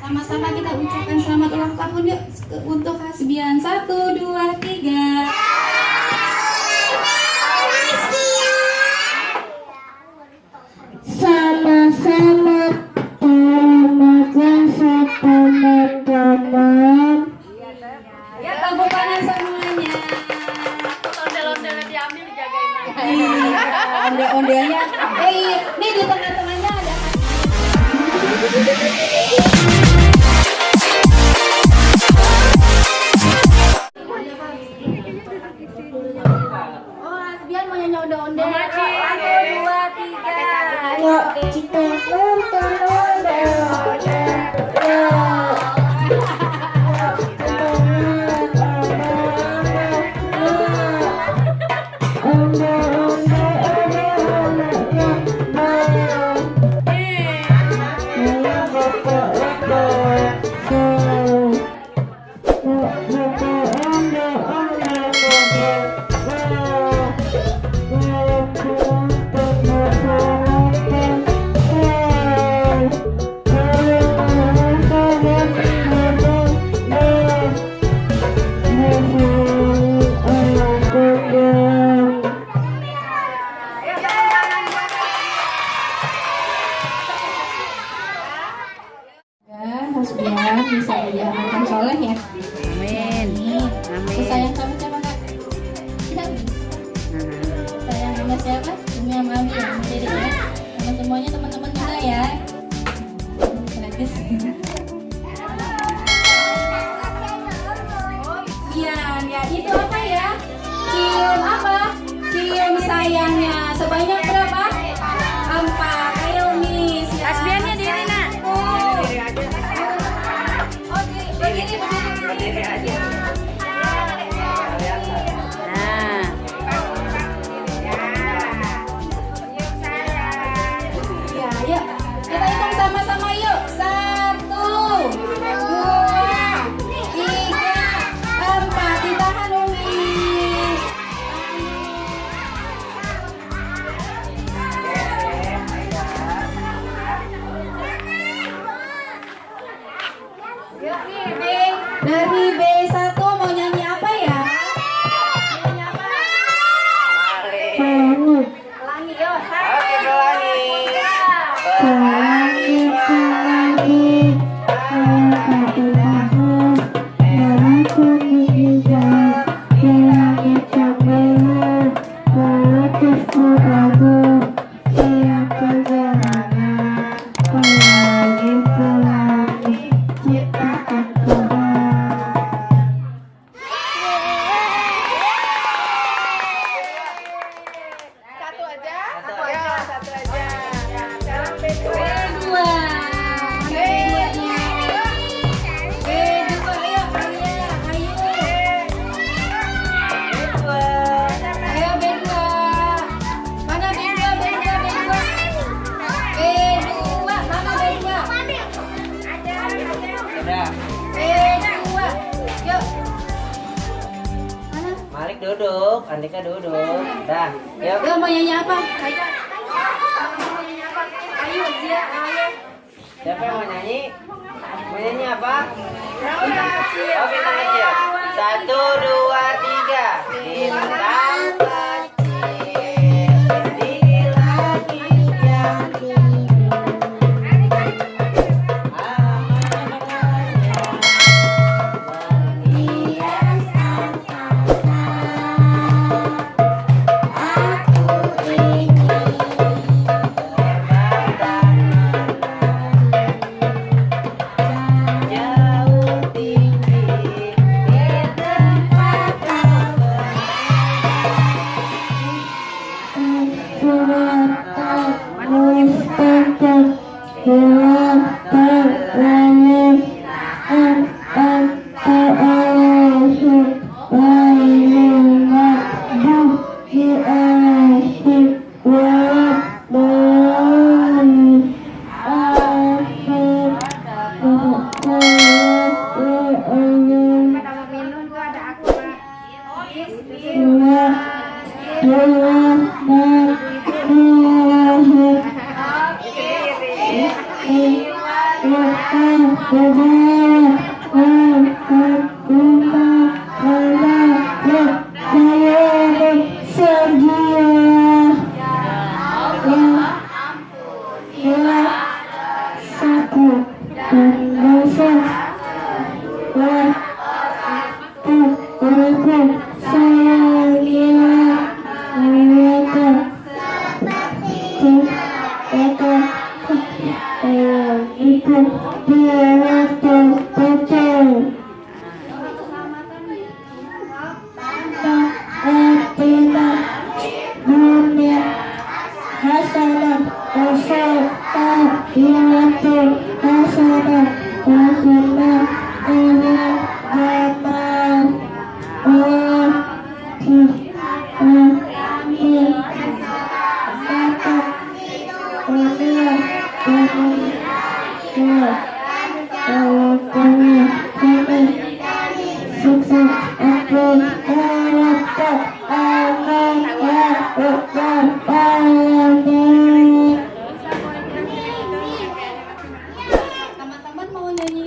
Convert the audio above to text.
Sama-sama kita ucapkan selamat ulang tahun yuk untuk Hasbian. 1, 2, 3. Sama-sama terima kasih teman-teman. Ya tepuk tangan semuanya. Ondel-ondelnya diambil dijagain lagi. Ondel-ondelnya. Nih di tengah-tengahnya ada. Oh, Hasbian mau nyanyi ondel-ondel. 1, 2, 3. Yuk kita nonton Hasbian bisa jadi anak yang soleh ya. Amin. Amin. Sayang sama siapa kak? Sayang sama siapa? Punya mami ya, jadi ya. Sama semuanya teman-teman juga ya. Bagus. Iya, ya itu apa ya? Cium apa? Cium sayangnya. Sebanyak berapa? 4. Ayo Miss. Ya. Hasbiannya diri nak. Berdiri aja. Nah. Ya, yuk. Kita hitung sama-sama yuk. 1, 2, 3, 4. Ditahan Umis. Yuk nih, B. Dari B1 mau nyanyi apa ya? Nyanyi apa? Pelangi yuk. Oke, pelangi. Pelangi, pelangi, Satu aja. Sekarang B2. B2 ayo Arya, ayo. Ayo B2. Mana B2? B2. Mana B2? Udah. B2. Yuk. Mana? Malik duduk, Andika duduk. Dah, yuk. Yuk mau nyanyi apa? Ayo Zia, ayo. Siapa yang mau nyanyi? Mau nyanyi apa? Bintang kecil. Oh, bintang kecil. 1, 2, 3. Bintang kecil di langit yang jauh tinggi di tempat Teman-teman mau nyanyi